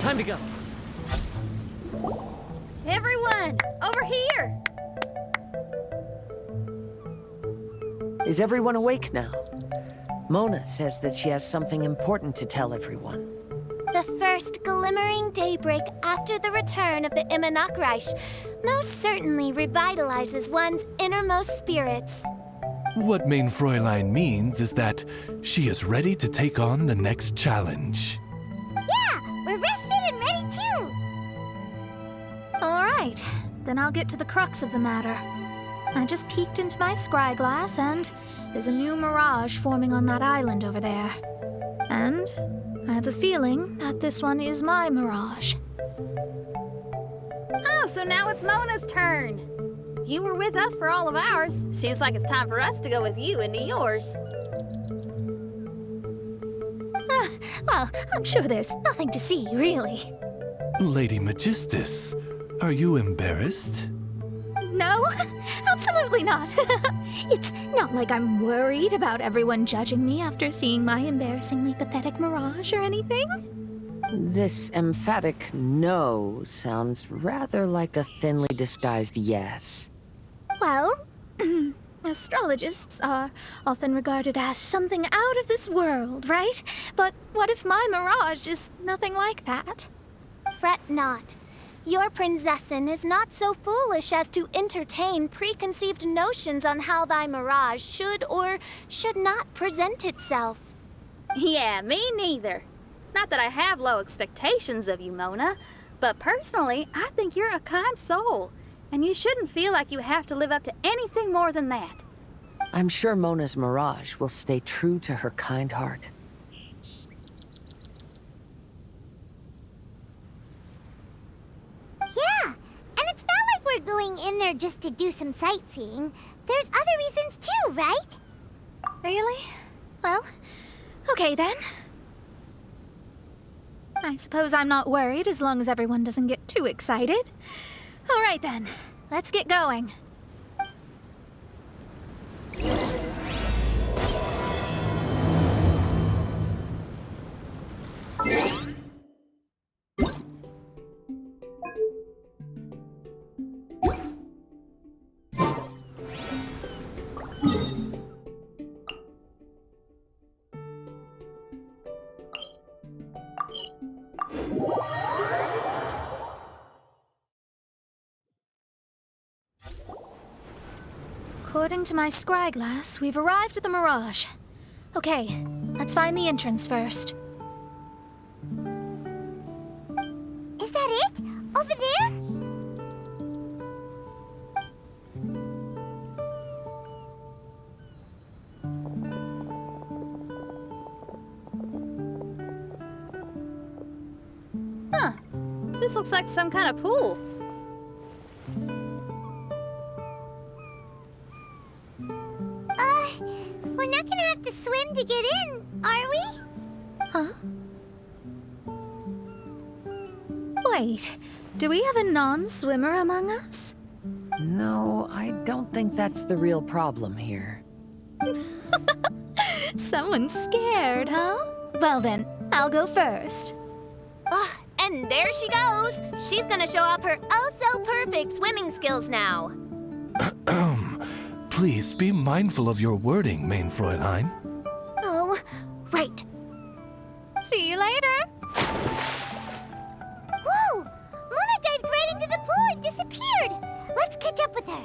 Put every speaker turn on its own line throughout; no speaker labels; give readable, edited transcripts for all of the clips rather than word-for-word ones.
Time to go.
Everyone, over here!
Is everyone awake now? Mona says that she has something important to tell everyone.
The first glimmering daybreak after the return of the Immonakreich most certainly revitalizes one's innermost spirits.
What Main Fräulein means is that she is ready to take on the next challenge.
Yeah, we're rested and ready too!
Alright, then I'll get to the crux of the matter. I just peeked into my scryglass and there's a new mirage forming on that island over there. And I have a feeling that this one is my mirage.
Oh, so now it's Mona's turn. You were with us for all of ours. Seems like it's time for us to go with you into yours.
Well, I'm sure there's nothing to see, really.
Lady Magistus, are you embarrassed?
No, absolutely not. It's not like I'm worried about everyone judging me after seeing my embarrassingly pathetic mirage or anything.
This emphatic no sounds rather like a thinly disguised yes.
Well, astrologists are often regarded as something out of this world, right? But what if my mirage is nothing like that?
Fret not. Your Prinzessin is not so foolish as to entertain preconceived notions on how thy mirage should or should not present itself.
Yeah, me neither. Not that I have low expectations of you, Mona, but personally, I think you're a kind soul, and you shouldn't feel like you have to live up to anything more than that.
I'm sure Mona's mirage will stay true to her kind heart.
Yeah, and it's not like we're going in there just to do some sightseeing. There's other reasons too, right?
Really? Well, okay then. I suppose I'm not worried as long as everyone doesn't get too excited. All right then, let's get going. According to my scryglass, we've arrived at the Mirage. Okay, let's find the entrance first.
Is that it? Over there?
Huh. This looks like some kind of pool.
We're not gonna have to swim to get in, are we?
Huh? Wait, do we have a non-swimmer among us?
No, I don't think that's the real problem here.
Someone's scared, huh? Well then, I'll go first.
And there she goes. She's gonna show off her oh-so-perfect swimming skills now.
Please be mindful of your wording, Main Fräulein.
Oh, right.
See you later.
Whoa! Mona dived right into the pool and disappeared. Let's catch up with her.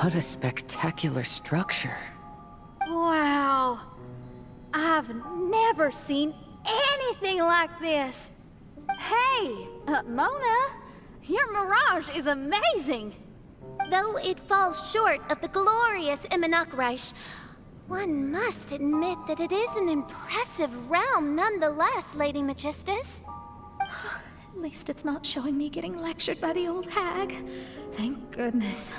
What a spectacular structure.
Wow. I've never seen anything like this. Hey, Mona, your mirage is amazing.
Though it falls short of the glorious Immonakreich, one must admit that it is an impressive realm nonetheless, Lady Magistus.
At least it's not showing me getting lectured by the old hag. Thank goodness.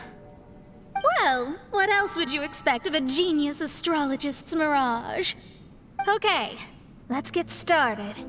Well, what else would you expect of a genius astrologist's mirage? Okay, let's get started.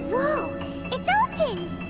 Whoa! It's open!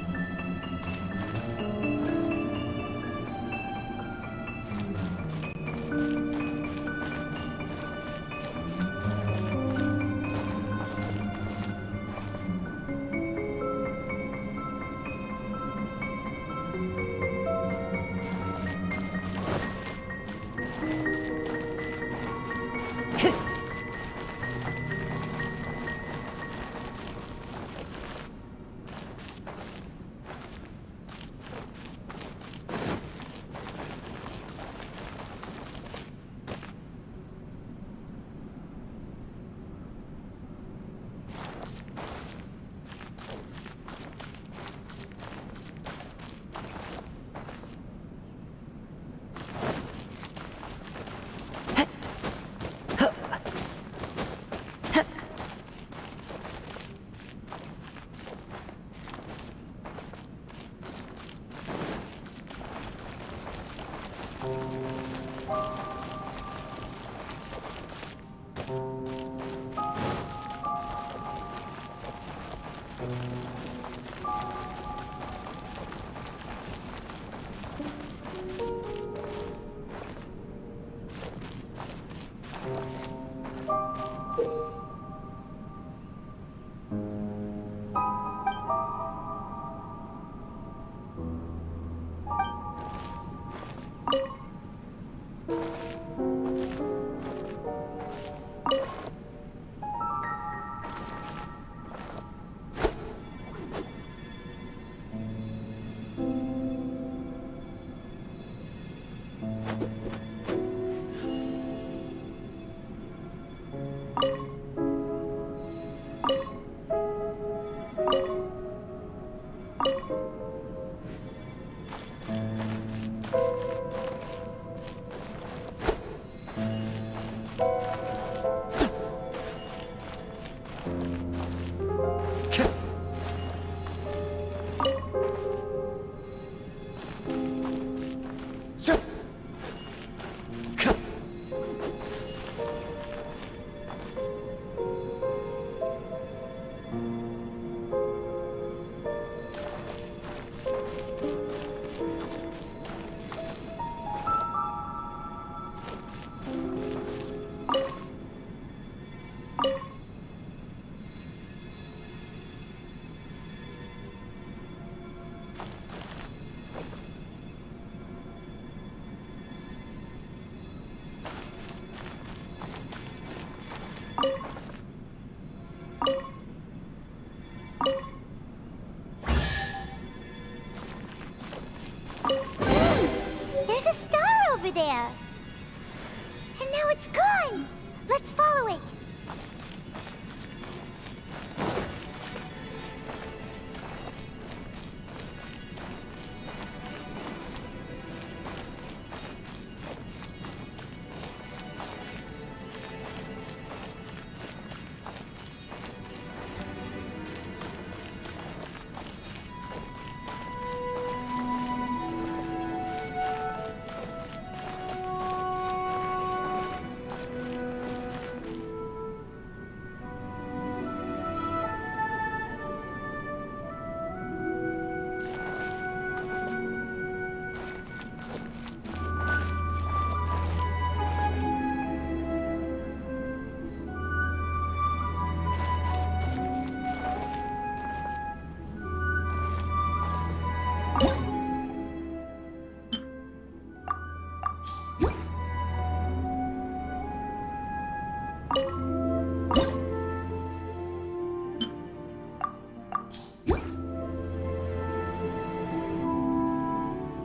do it!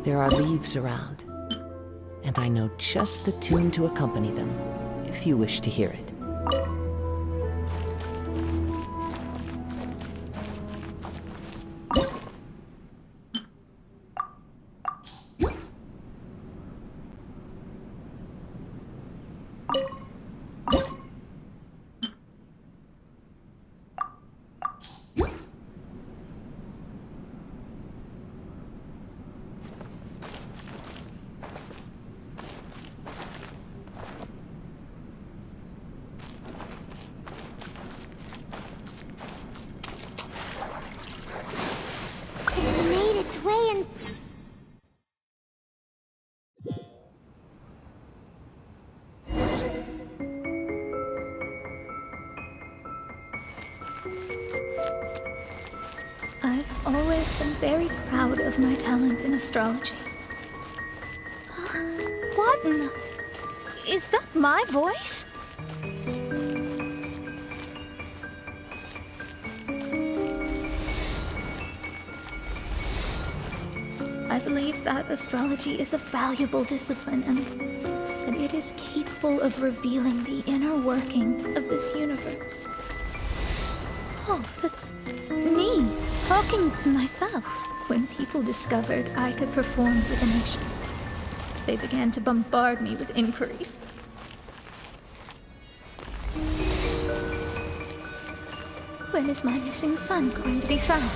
There are leaves around, and I know just the tune to accompany them, if you wish to hear it.
It's made its way in.
I've always been very proud of my talent in astrology. What in the... Is that my voice? I believe that astrology is a valuable discipline and that it is capable of revealing the inner workings of this universe. Oh, that's me talking to myself. When people discovered I could perform divination, they began to bombard me with inquiries. When is my missing son going to be found?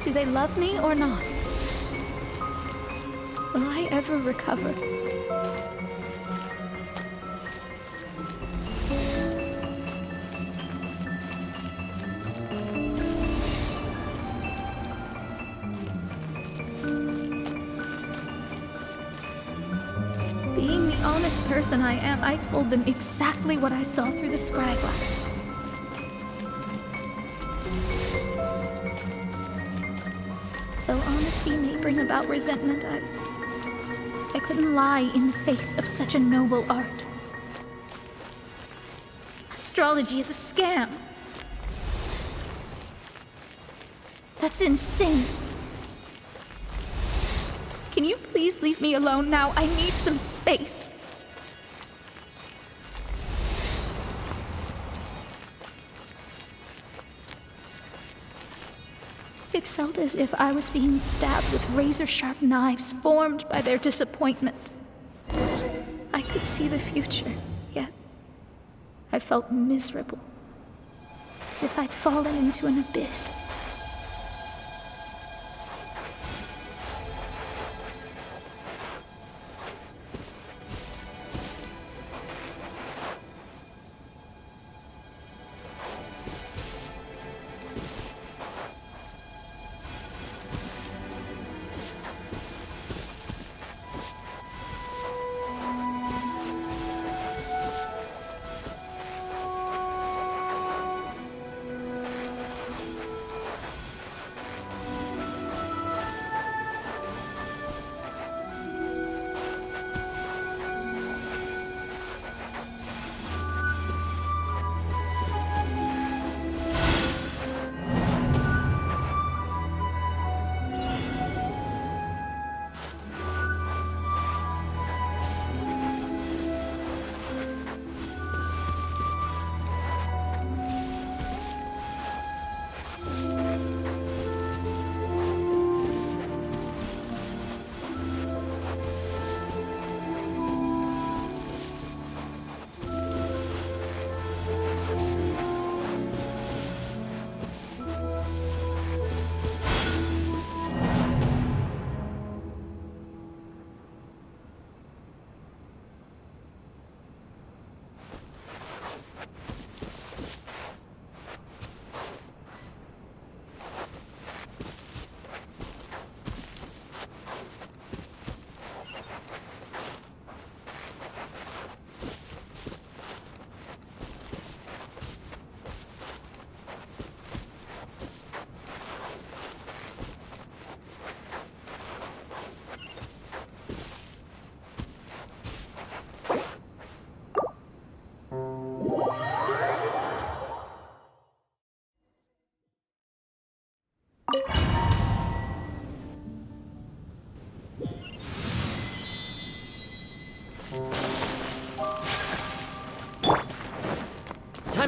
Do they love me or not? Will I ever recover? Being the honest person I am, I told them exactly what I saw through the scryglass. Though honesty may bring about resentment, I couldn't lie in the face of such a noble art. Astrology is a scam. That's insane. Can you please leave me alone now? I need some space. It felt as if I was being stabbed with razor-sharp knives formed by their disappointment. I could see the future, yet I felt miserable, as if I'd fallen into an abyss.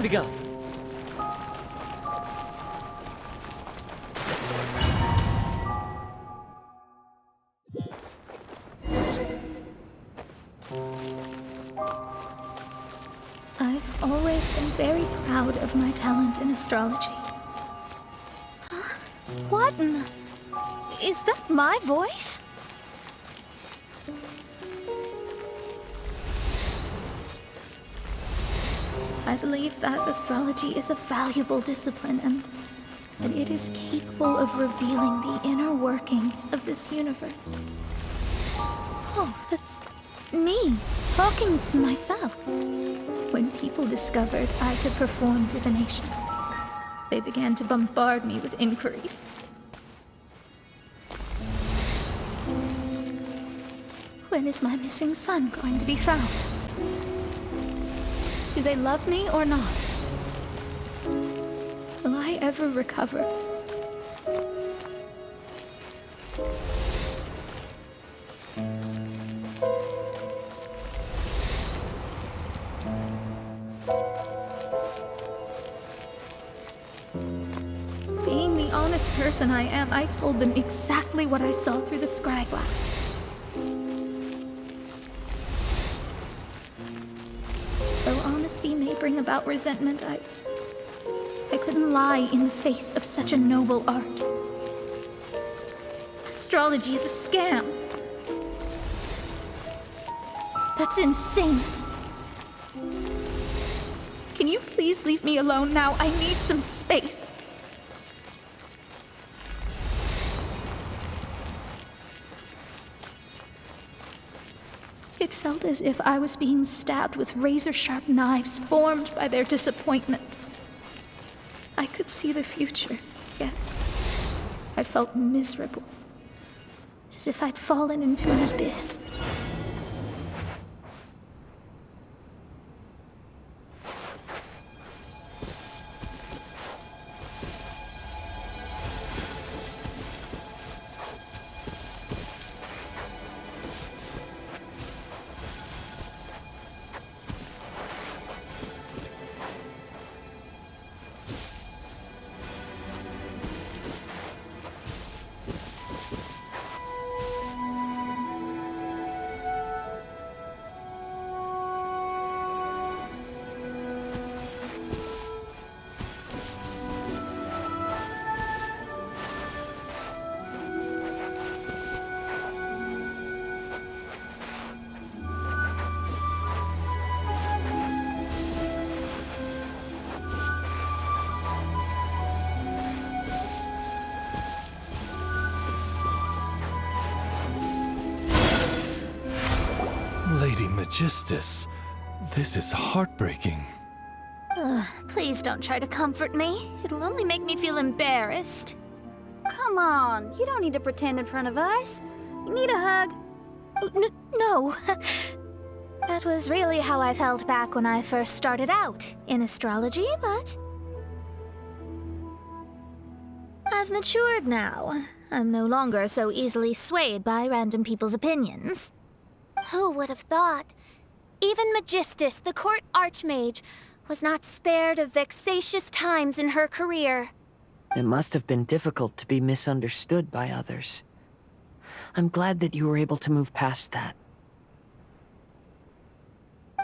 Time to go.
I've always been very proud of my talent in astrology. Huh? What in... Is that my voice? I believe that astrology is a valuable discipline and that it is capable of revealing the inner workings of this universe. Oh, that's me talking to myself. When people discovered I could perform divination, they began to bombard me with inquiries. When is my missing son going to be found? Do they love me or not? Will I ever recover? Being the honest person I am, I told them exactly what I saw through the scryglass. Though honesty may bring about resentment, I couldn't lie in the face of such a noble art. Astrology is a scam. That's insane. Can you please leave me alone now? I need some space. It felt as if I was being stabbed with razor-sharp knives formed by their disappointment. I could see the future, yet I felt miserable, as if I'd fallen into an abyss.
Lady Magistus, this is heartbreaking.
Please don't try to comfort me. It'll only make me feel embarrassed.
Come on, you don't need to pretend in front of us. You need a hug.
No. That was really how I felt back when I first started out in astrology, but I've matured now. I'm no longer so easily swayed by random people's opinions.
Who would have thought? Even Magistus, the court archmage, was not spared of vexatious times in her career.
It must have been difficult to be misunderstood by others. I'm glad that you were able to move past that.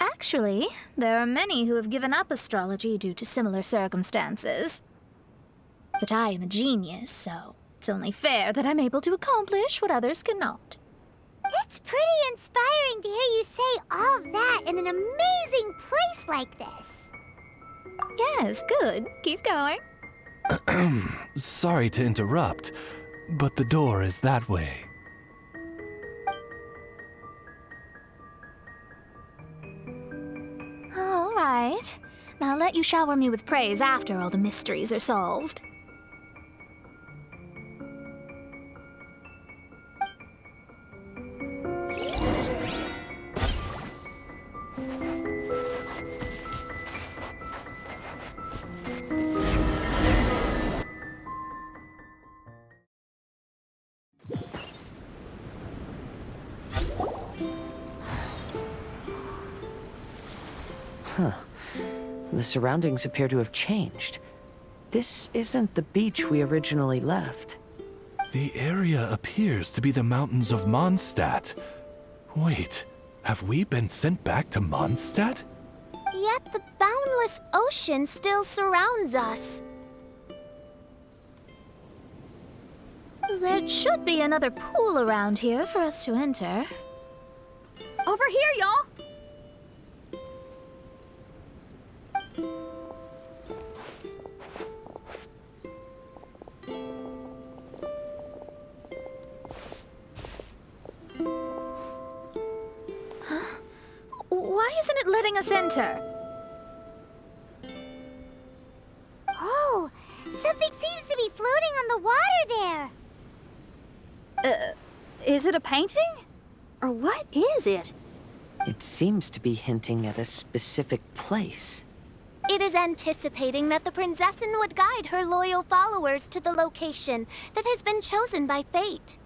Actually, there are many who have given up astrology due to similar circumstances. But I am a genius, so it's only fair that I'm able to accomplish what others cannot.
It's pretty inspiring to hear you say all that in an amazing place like this.
Yes, good. Keep going.
Sorry to interrupt, but the door is that way.
All right. I'll let you shower me with praise after all the mysteries are solved.
The surroundings appear to have changed. This isn't the beach we originally left.
The area appears to be the mountains of Mondstadt. Wait, have we been sent back to Mondstadt?
Yet the boundless ocean still surrounds us.
There should be another pool around here for us to enter.
Over here, y'all!
Why isn't it letting us enter?
Oh, something seems to be floating on the water there.
Is it a painting? Or what is it?
It seems to be hinting at a specific place.
It is anticipating that the Princessin would guide her loyal followers to the location that has been chosen by fate.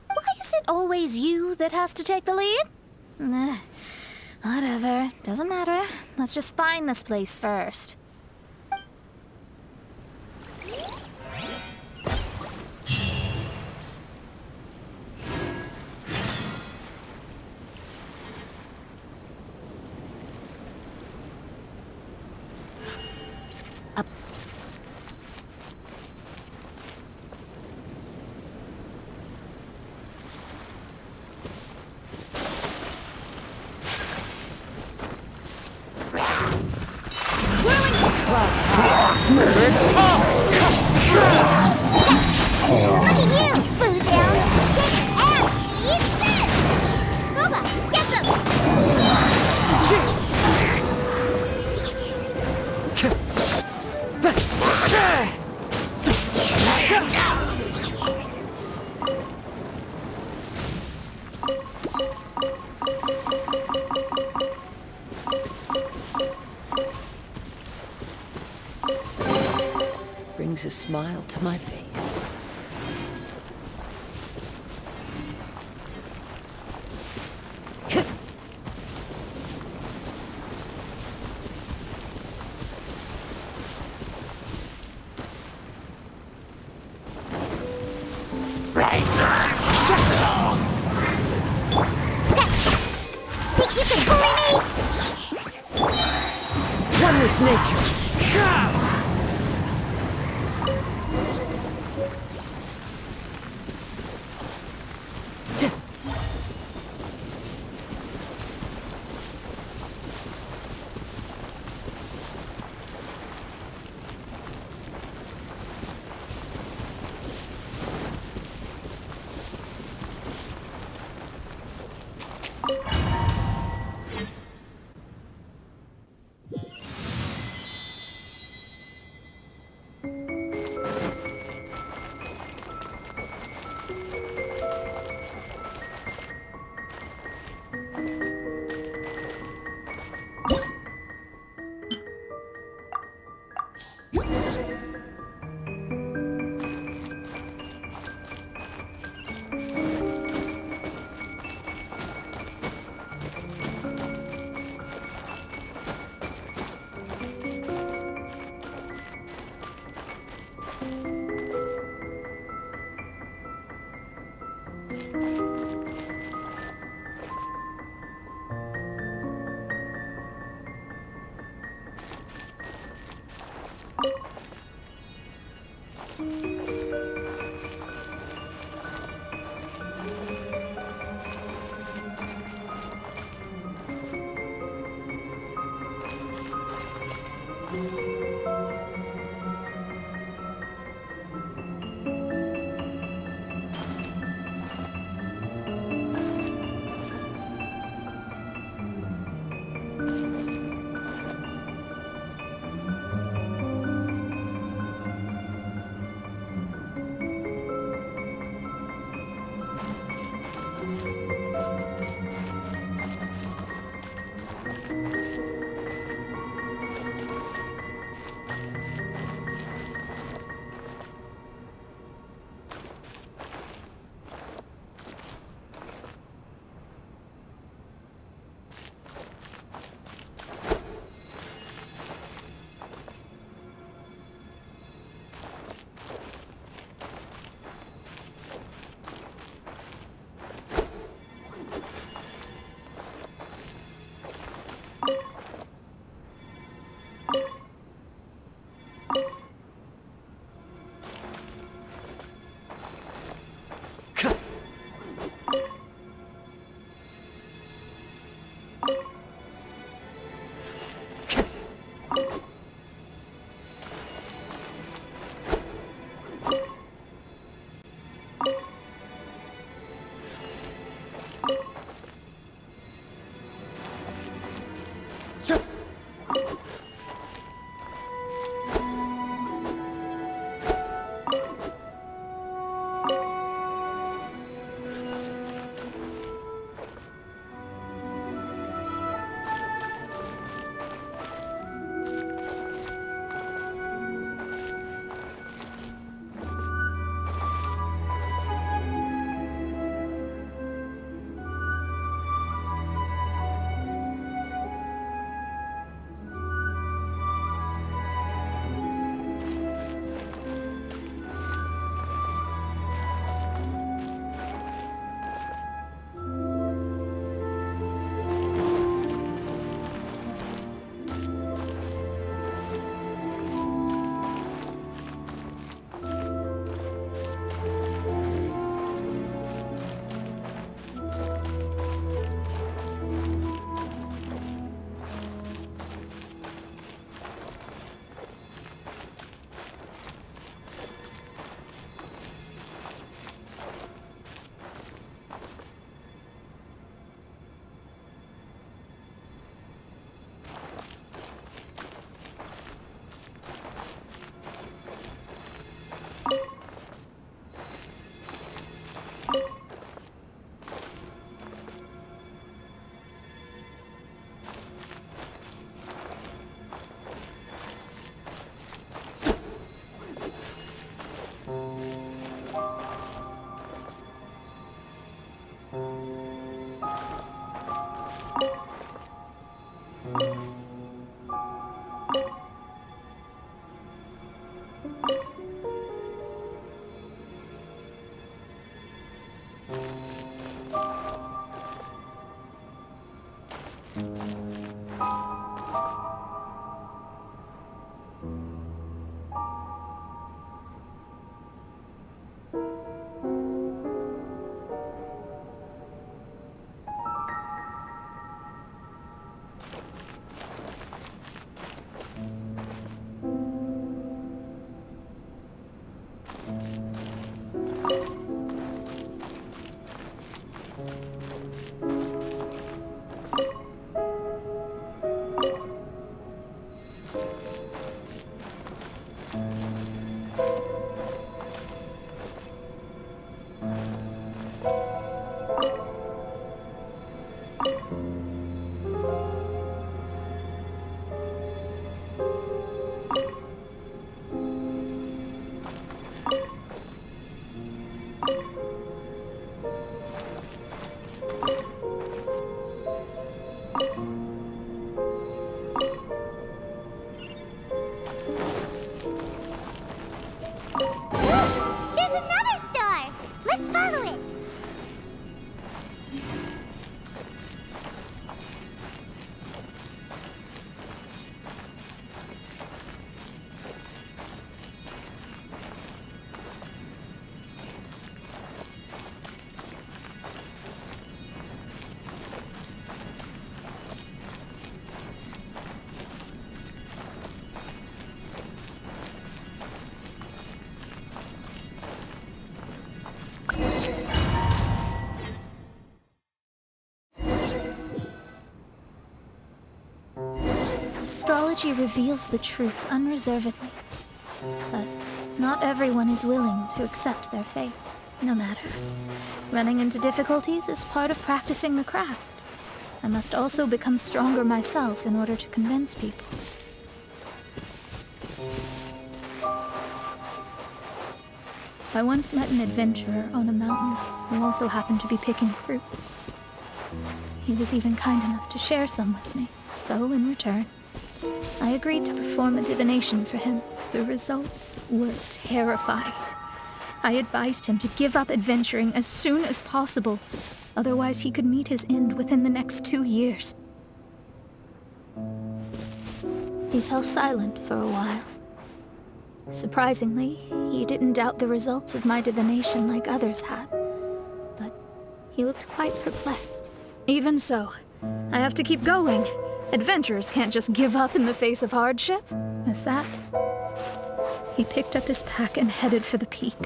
Why is it always you that has to take the lead? Whatever, doesn't matter. Let's just find this place first.
Look at you, food down. Shake ass. Eat this. Gooba, get them.
Brings a smile to my face.
Think you can bully me?
One with nature.
Astrology reveals the truth unreservedly. But not everyone is willing to accept their fate, no matter. Running into difficulties is part of practicing the craft. I must also become stronger myself in order to convince people. I once met an adventurer on a mountain who also happened to be picking fruits. He was even kind enough to share some with me, so in return, I agreed to perform a divination for him. The results were terrifying. I advised him to give up adventuring as soon as possible, otherwise he could meet his end within the next 2 years. He fell silent for a while. Surprisingly, he didn't doubt the results of my divination like others had, but he looked quite perplexed. Even so, I have to keep going. Adventurers can't just give up in the face of hardship. With that, he picked up his pack and headed for the peak.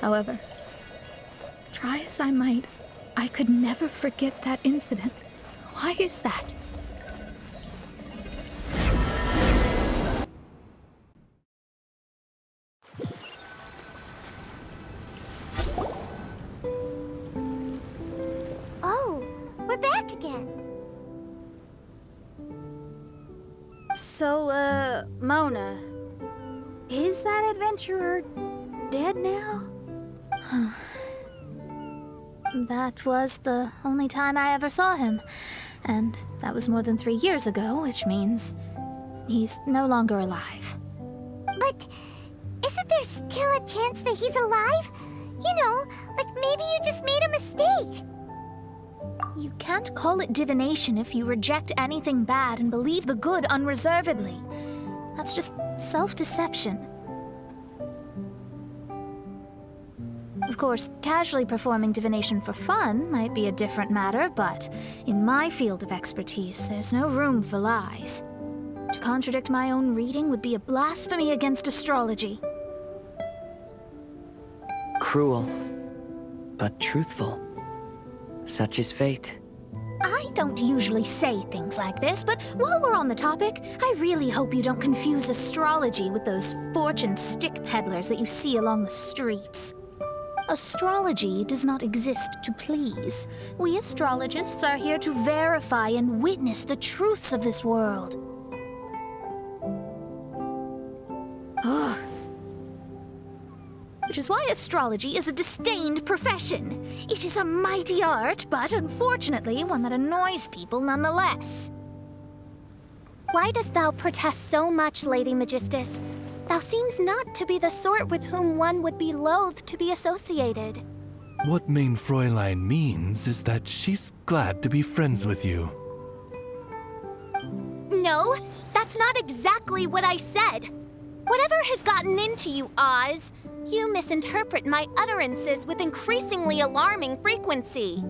However, try as I might, I could never forget that incident. Why is that?
Oh, we're back again.
So, Mona, is that adventurer dead now?
That was the only time I ever saw him, and that was more than 3 years ago, which means he's no longer alive.
But isn't there still a chance that he's alive? You know, like maybe you just made a mistake.
You can't call it divination if you reject anything bad and believe the good unreservedly. That's just self-deception. Of course, casually performing divination for fun might be a different matter, but in my field of expertise, there's no room for lies. To contradict my own reading would be a blasphemy against astrology.
Cruel, but truthful. Such is fate.
I don't usually say things like this, but while we're on the topic, I really hope you don't confuse astrology with those fortune stick peddlers that you see along the streets. Astrology does not exist to please. We astrologists are here to verify and witness the truths of this world. Ugh. Which is why astrology is a disdained profession. It is a mighty art, but unfortunately one that annoys people nonetheless.
Why dost thou protest so much, Lady Magistus? Thou seems not to be the sort with whom one would be loath to be associated.
What Main Fräulein means is that she's glad to be friends with you.
No, that's not exactly what I said. Whatever has gotten into you, Oz, you misinterpret my utterances with increasingly alarming frequency.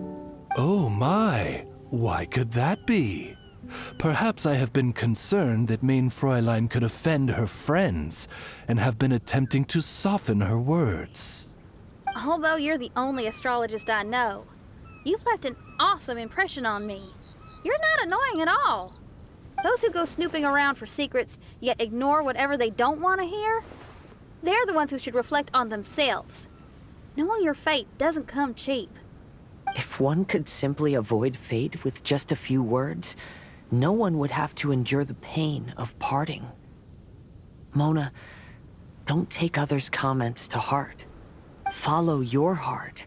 Oh my, why could that be? Perhaps I have been concerned that Main Fräulein could offend her friends and have been attempting to soften her words.
Although you're the only astrologist I know, you've left an awesome impression on me. You're not annoying at all. Those who go snooping around for secrets, yet ignore whatever they don't want to hear, they're the ones who should reflect on themselves. Knowing your fate doesn't come cheap.
If one could simply avoid fate with just a few words, no one would have to endure the pain of parting. Mona, don't take others' comments to heart. Follow your heart,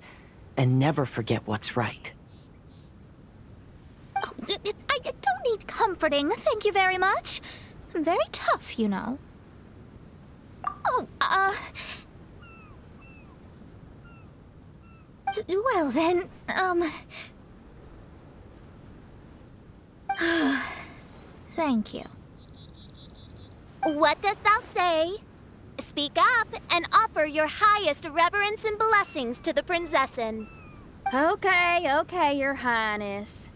and never forget what's right.
Oh, I don't need comforting, thank you very much. I'm very tough, you know. Oh, well then, Thank you.
What dost thou say? Speak up and offer your highest reverence and blessings to the Prinzessin.
Okay, Your Highness.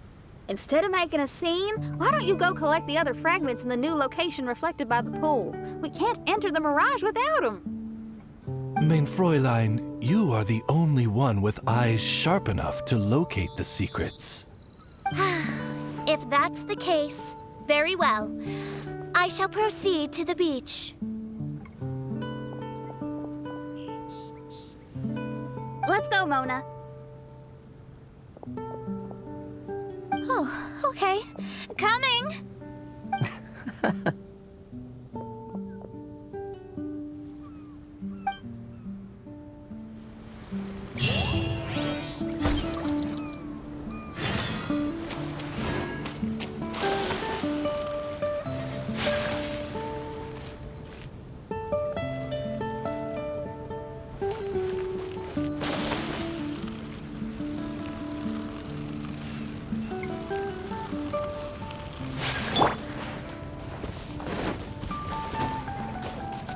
Instead of making a scene, why don't you go collect the other fragments in the new location reflected by the pool? We can't enter the Mirage without them.
Mein Fräulein, you are the only one with eyes sharp enough to locate the secrets.
If that's the case, very well. I shall proceed to the beach.
Let's go, Mona.
Oh, okay. Coming!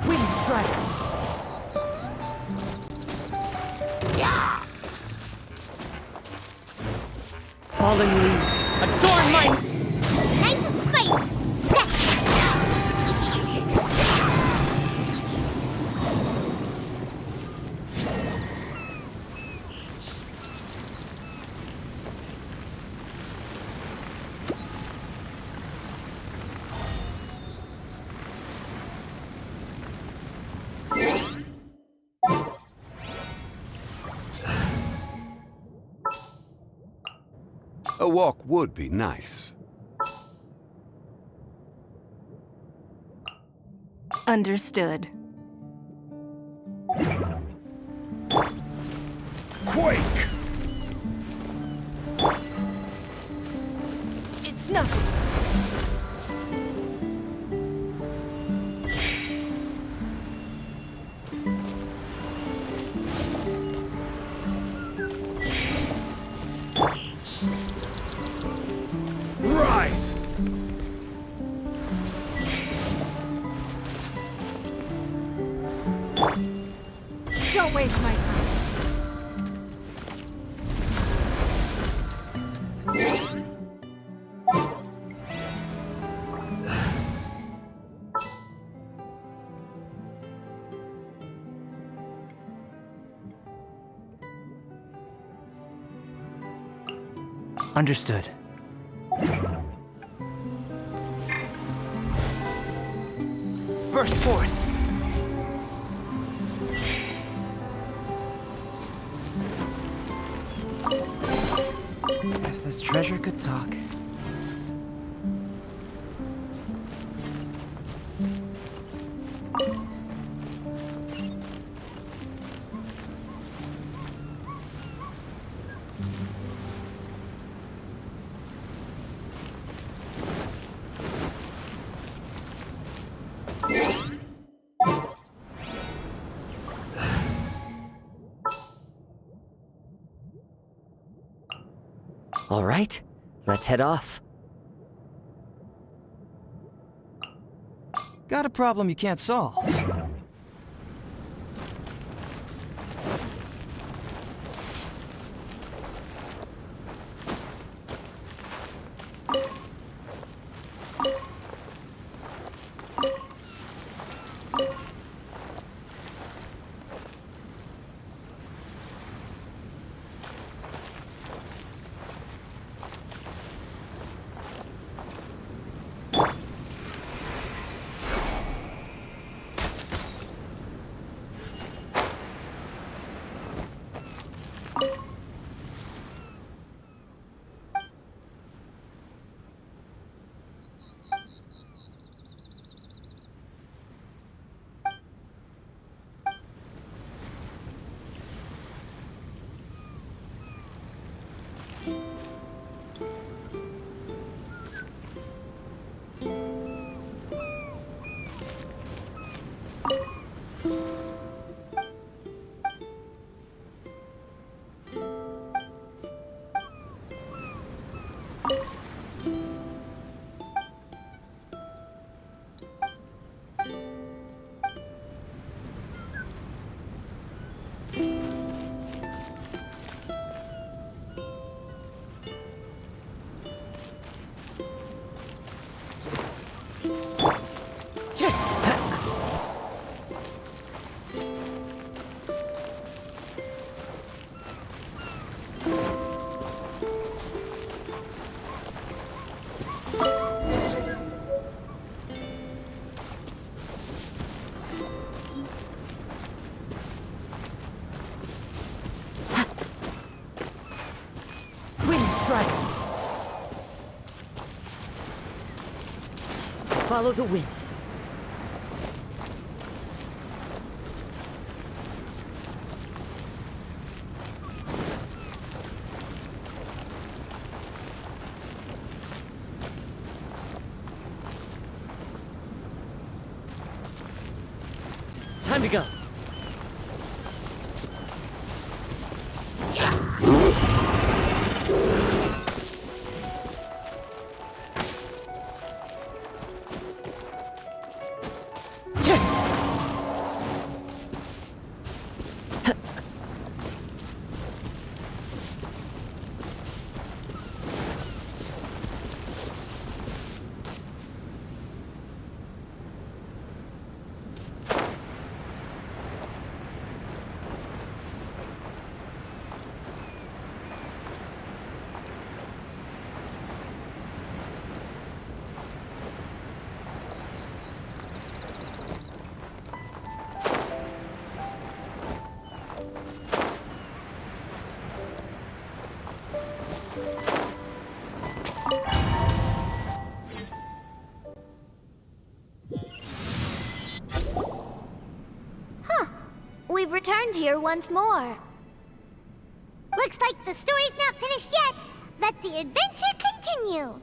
Wind strike! Fallen leaves, adorn my...
Nice and spicy! Sketch!
A walk would be nice.
Understood.
Quake!
It's nothing.
Rise!
Don't waste my time.
Understood. Burst forth! If this treasure could talk. All right, let's head off.
Got a problem you can't solve.
Follow the wind. Time to go.
We've returned here once more.
Looks like the story's not finished yet. Let the adventure continue.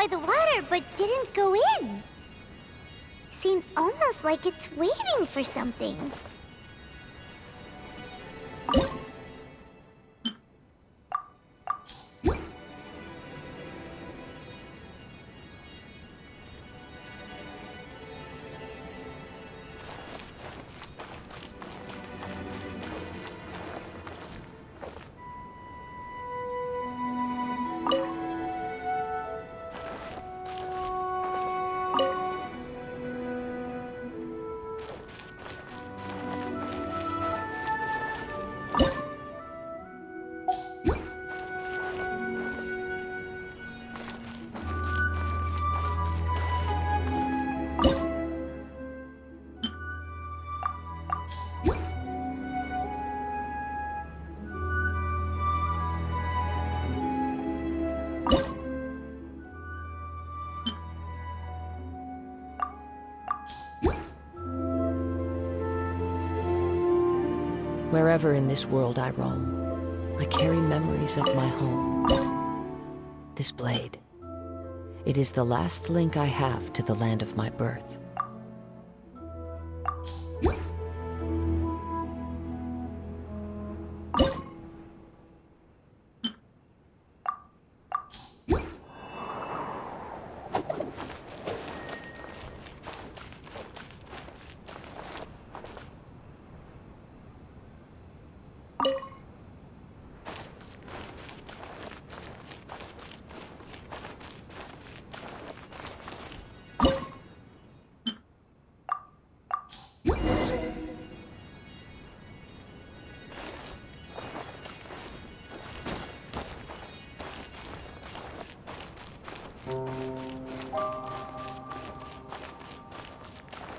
by the water but didn't go in. Seems almost like it's waiting for something.
Wherever in this world I roam, I carry memories of my home. This blade. It is the last link I have to the land of my birth.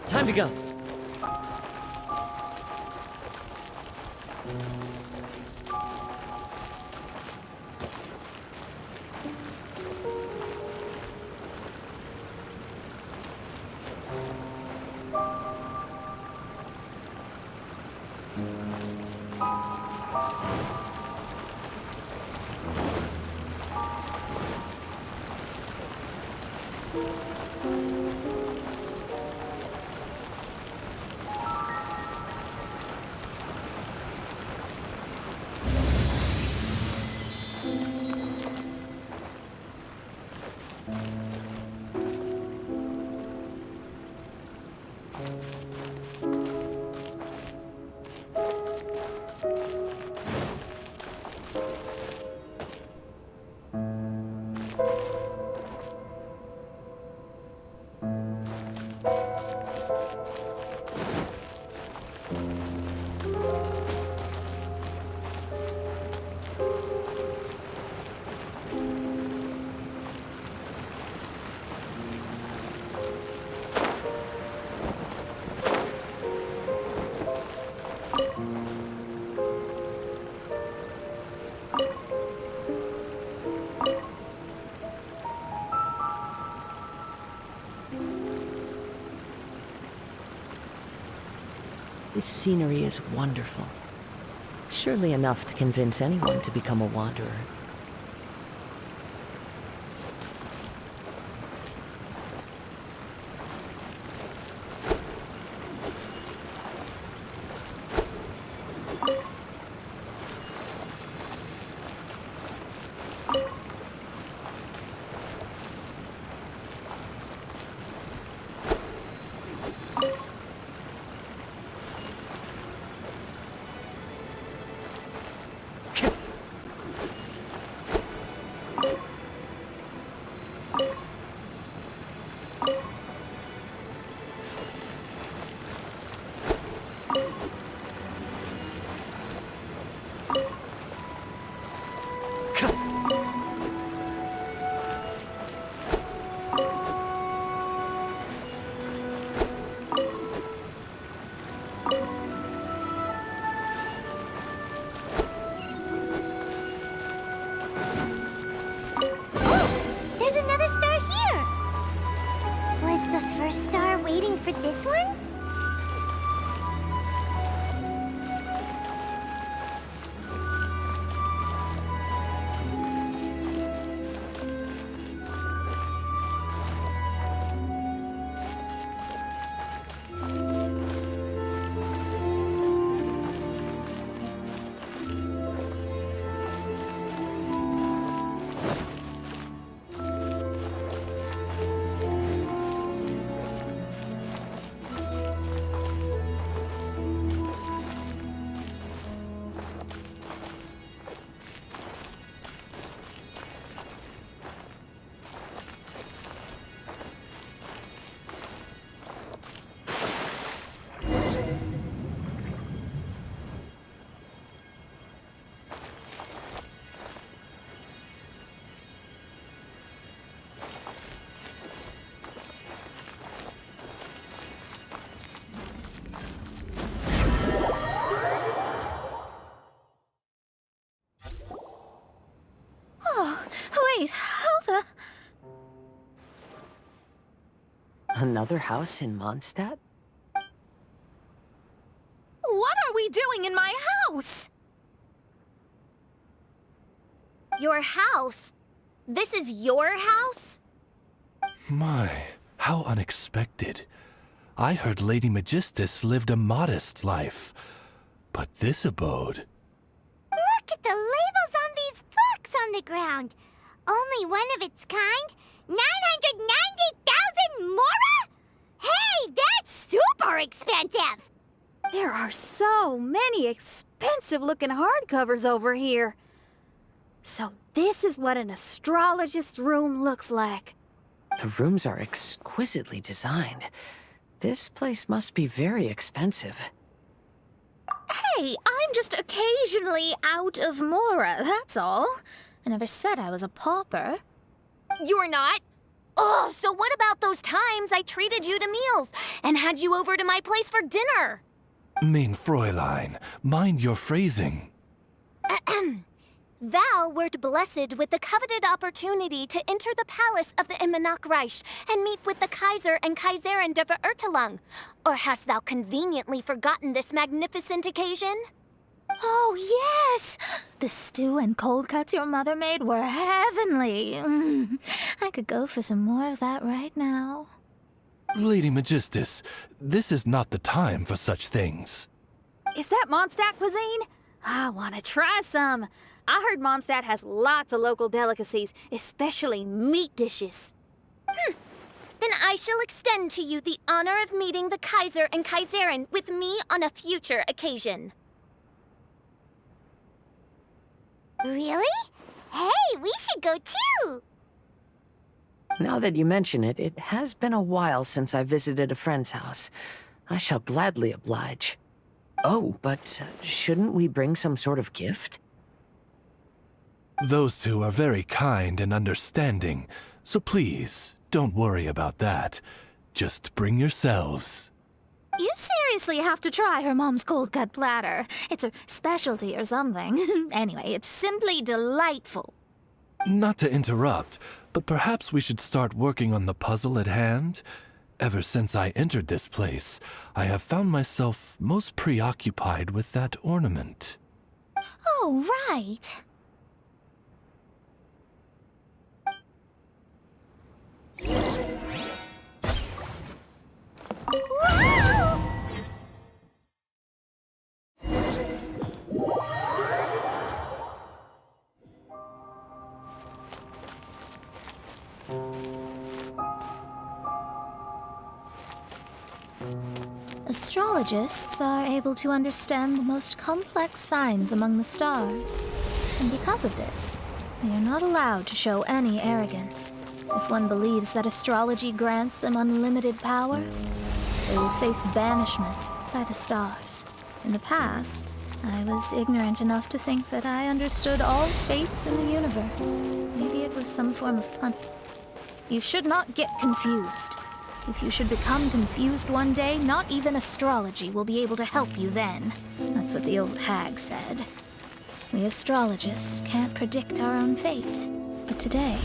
Time to go.
This scenery is wonderful. Surely enough to convince anyone to become a wanderer.
Wait, how the...
Another house in Mondstadt?
What are we doing in my house?
Your house? This is your house?
My, how unexpected. I heard Lady Magistus lived a modest life, but this abode...
Look at the labels on these books on the ground. Only one of its kind? 990,000 mora? Hey, that's super expensive!
There are so many expensive-looking hardcovers over here. So this is what an astrologist's room looks like.
The rooms are exquisitely designed. This place must be very expensive.
Hey, I'm just occasionally out of mora, that's all. I never said I was a pauper.
You're not? Oh, so what about those times I treated you to meals and had you over to my place for dinner?
Mein Fräulein, mind your phrasing.
Thou wert blessed with the coveted opportunity to enter the palace of the Immanok Reich and meet with the Kaiser and Kaiserin der Verurteilung. Or hast thou conveniently forgotten this magnificent occasion?
Oh, yes! The stew and cold cuts your mother made were heavenly. I could go for some more of that right now.
Lady Magistus, this is not the time for such things.
Is that Mondstadt cuisine? I want to try some. I heard Mondstadt has lots of local delicacies, especially meat dishes.
Then I shall extend to you the honor of meeting the Kaiser and Kaiserin with me on a future occasion.
Really? Hey, we should go too!
Now that you mention it, it has been a while since I visited a friend's house. I shall gladly oblige. Oh, but shouldn't we bring some sort of gift?
Those two are very kind and understanding, so please, don't worry about that. Just bring yourselves.
You seriously have to try her mom's cold cut platter. It's her specialty or something. Anyway, it's simply delightful.
Not to interrupt, but perhaps we should start working on the puzzle at hand? Ever since I entered this place, I have found myself most preoccupied with that ornament.
Oh, right. Astrologists are able to understand the most complex signs among the stars. And because of this, they are not allowed to show any arrogance. If one believes that astrology grants them unlimited power, they will face banishment by the stars. In the past, I was ignorant enough to think that I understood all fates in the universe. Maybe it was some form of pun. You should not get confused. If you should become confused one day, not even astrology will be able to help you then. That's what the old hag said. We astrologists can't predict our own fate. But today,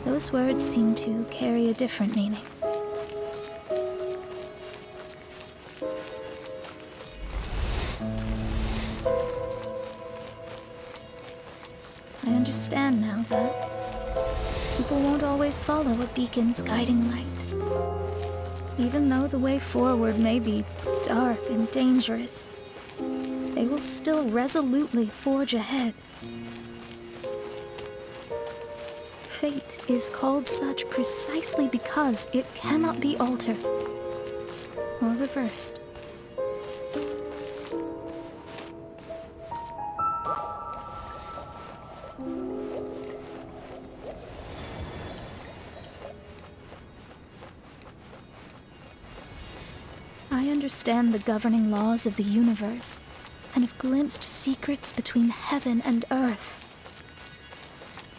those words seem to carry a different meaning. I understand now that people won't always follow a beacon's guiding light. Even though the way forward may be dark and dangerous, they will still resolutely forge ahead. Fate is called such precisely because it cannot be altered or reversed. I understand the governing laws of the universe and have glimpsed secrets between heaven and earth.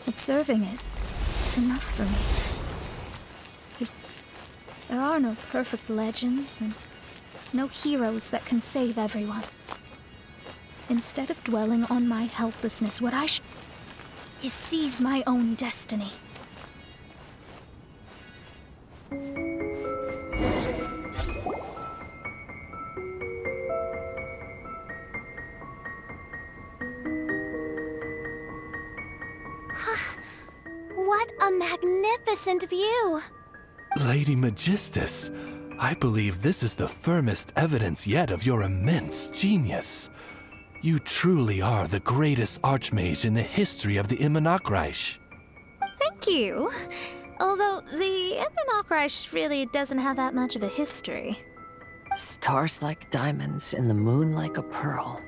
Observing it is enough for me. There are no perfect legends and no heroes that can save everyone. Instead of dwelling on my helplessness, what I should... is seize my own destiny.
What a magnificent view!
Lady Magistus, I believe this is the firmest evidence yet of your immense genius. You truly are the greatest archmage in the history of the Immonakreich.
Thank you. Although the Immonakreich really doesn't have that much of a history.
Stars like diamonds and the moon like a pearl.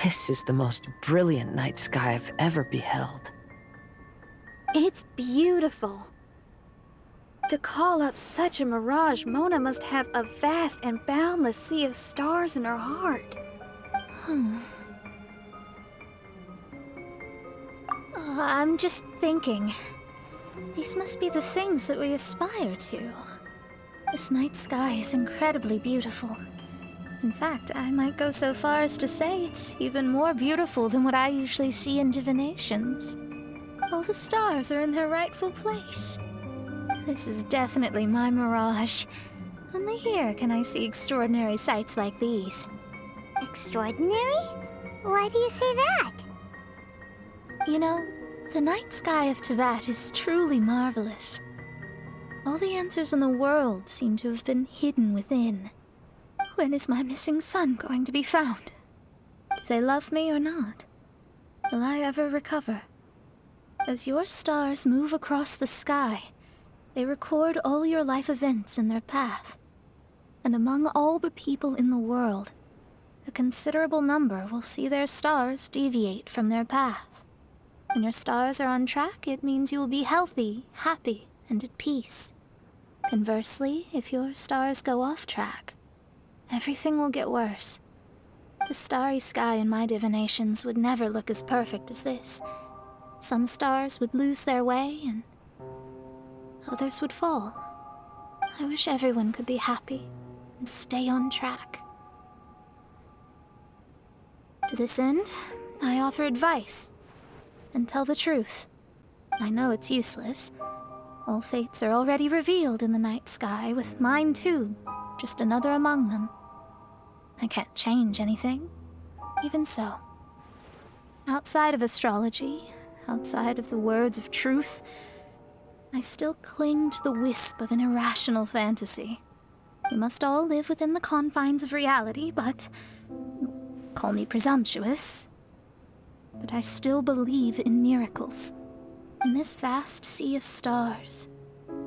This is the most brilliant night sky I've ever beheld.
It's beautiful. To call up such a mirage, Mona must have a vast and boundless sea of stars in her heart.
I'm just thinking. These must be the things that we aspire to. This night sky is incredibly beautiful. In fact, I might go so far as to say it's even more beautiful than what I usually see in divinations. All the stars are in their rightful place. This is definitely my mirage. Only here can I see extraordinary sights like these.
Extraordinary? Why do you say that?
You know, the night sky of Tevat is truly marvelous. All the answers in the world seem to have been hidden within. When is my missing son going to be found? Do they love me or not? Will I ever recover? As your stars move across the sky, they record all your life events in their path. And among all the people in the world, a considerable number will see their stars deviate from their path. When your stars are on track, it means you will be healthy, happy, and at peace. Conversely, if your stars go off track, everything will get worse. The starry sky in my divinations would never look as perfect as this. Some stars would lose their way, and others would fall. I wish everyone could be happy and stay on track. To this end, I offer advice and tell the truth. I know it's useless. All fates are already revealed in the night sky, with mine too, just another among them. I can't change anything. Even so, outside of astrology, outside of the words of truth, I still cling to the wisp of an irrational fantasy. We must all live within the confines of reality, but call me presumptuous. But I still believe in miracles. In this vast sea of stars,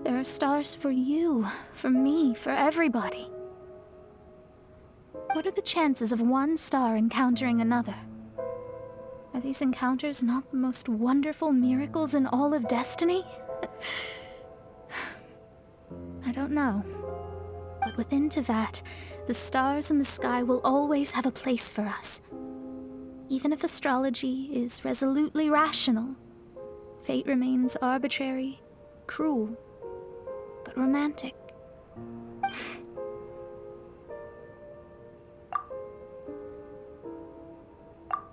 there are stars for you, for me, for everybody. What are the chances of one star encountering another? Are these encounters not the most wonderful miracles in all of destiny? I don't know. But within Tevat, the stars in the sky will always have a place for us. Even if astrology is resolutely rational, fate remains arbitrary, cruel, but romantic.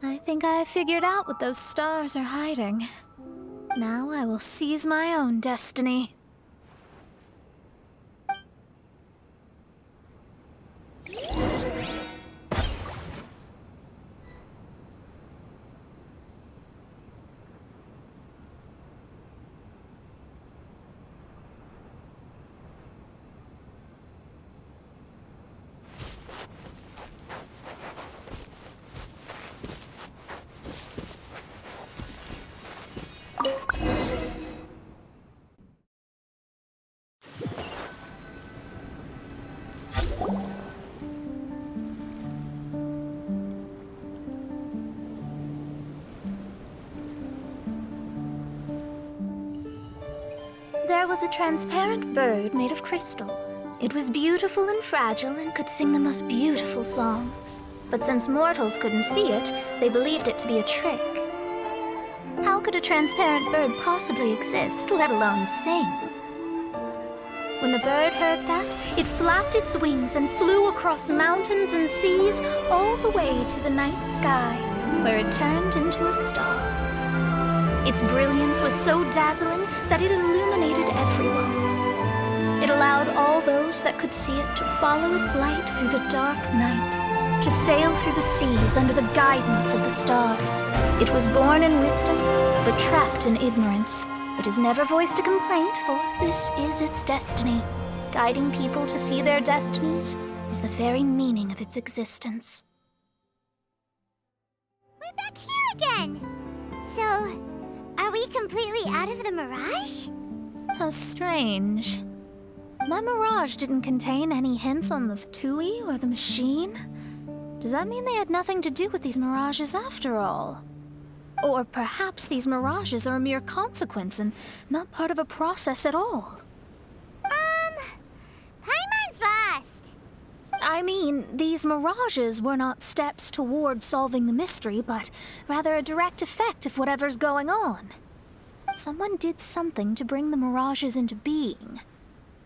I think I have figured out what those stars are hiding. Now I will seize my own destiny. There was a transparent bird made of crystal. It was beautiful and fragile and could sing the most beautiful songs. But since mortals couldn't see it, they believed it to be a trick. How could a transparent bird possibly exist, let alone sing? When the bird heard that, it flapped its wings and flew across mountains and seas all the way to the night sky, where it turned into a star. Its brilliance was so dazzling that it illuminated everyone. It allowed all those that could see it to follow its light through the dark night, to sail through the seas under the guidance of the stars. It was born in wisdom, but trapped in ignorance. It has never voiced a complaint, for this is its destiny. Guiding people to see their destinies is the very meaning of its existence.
We're back here again! So, are we completely out of the mirage?
How strange. My mirage didn't contain any hints on the Fatui or the machine. Does that mean they had nothing to do with these mirages after all? Or perhaps these mirages are a mere consequence and not part of a process at all?
Paimon's lost.
I mean, these mirages were not steps toward solving the mystery, but rather a direct effect of whatever's going on. Someone did something to bring the mirages into being.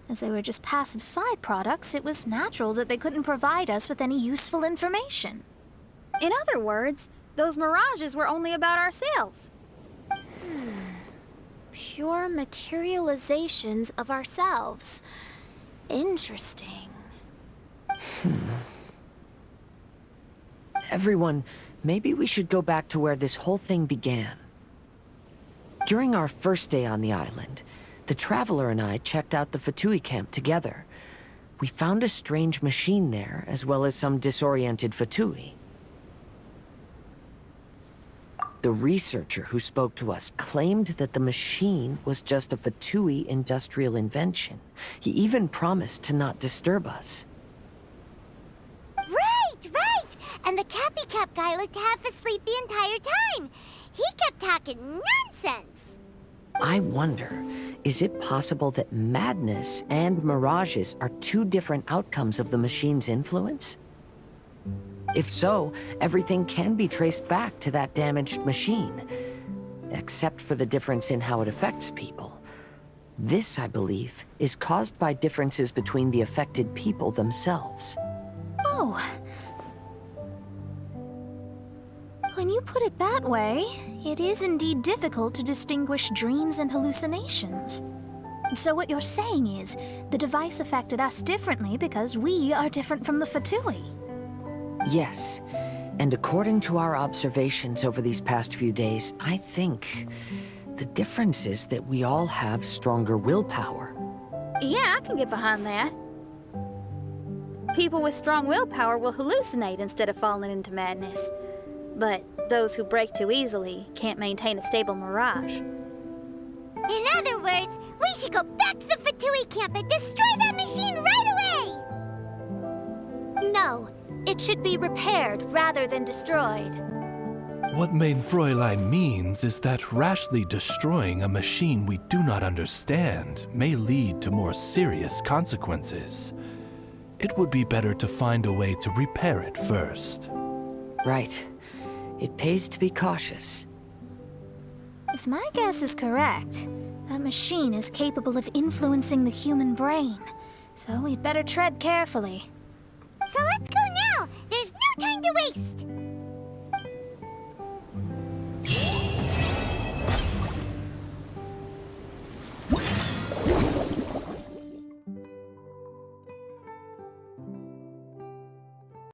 As they were just passive side products, it was natural that they couldn't provide us with any useful information.
In other words, those mirages were only about ourselves.
Pure materializations of ourselves. Interesting.
Everyone, maybe we should go back to where this whole thing began. During our first day on the island, the Traveler and I checked out the Fatui camp together. We found a strange machine there, as well as some disoriented Fatui. The researcher who spoke to us claimed that the machine was just a Fatui industrial invention. He even promised to not disturb us.
Right! And the Cappy Cap guy looked half asleep the entire time. He kept talking nonsense.
I wonder, is it possible that madness and mirages are two different outcomes of the machine's influence? If so, everything can be traced back to that damaged machine, except for the difference in how it affects people. This, I believe, is caused by differences between the affected people themselves.
Oh. When you put it that way, it is indeed difficult to distinguish dreams and hallucinations. So what you're saying is, the device affected us differently because we are different from the Fatui.
Yes, and according to our observations over these past few days, I think the difference is that we all have stronger willpower.
Yeah, I can get behind that. People with strong willpower will hallucinate instead of falling into madness. But those who break too easily can't maintain a stable mirage.
In other words, we should go back to the Fatui camp and destroy that machine right away!
No, it should be repaired rather than destroyed.
What Main Fräulein means is that rashly destroying a machine we do not understand may lead to more serious consequences. It would be better to find a way to repair it first.
Right. It pays to be cautious.
If my guess is correct, that machine is capable of influencing the human brain. So we'd better tread carefully.
So let's go now! There's no time to waste!